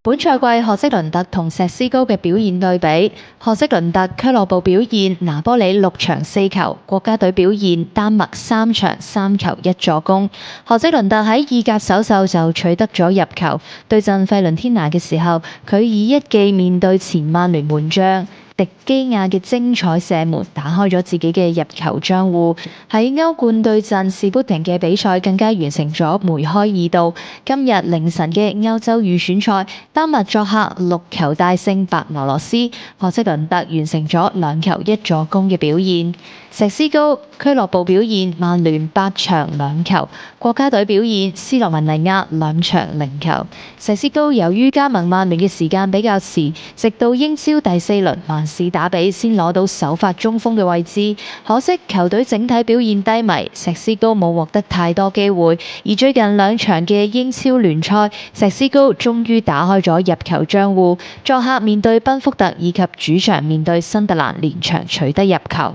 本賽季荷積倫特同錫斯高嘅表現對比，荷積倫特俱樂部表現拿波里6場4球，國家隊表現丹麥3場3球1助攻。荷積倫特喺意甲首秀就取得咗入球，對陣費倫天拿嘅時候，佢以一記面對前曼聯門將迪基亞嘅精彩射門打開咗自己嘅入球賬戶。喺歐冠對陣士砵亭嘅比賽更加完成咗梅開二度。今日凌晨嘅歐洲預選賽，丹麥作客6球大勝白俄羅斯，荷積倫特完成咗2球1助攻嘅表現。錫斯高俱樂部表現曼聯8場2球，國家隊表現斯洛文尼亞2場0球。錫斯高由於加盟曼聯嘅時間比較遲，直到英超第4輪曼市打比先攞到首發中鋒嘅位置，可惜球隊整體表現低迷，錫斯高冇獲得太多機會。而最近2場嘅英超聯賽，錫斯高終於打開咗入球賬戶，作客面對賓福特以及主場面對新特蘭連場取得入球。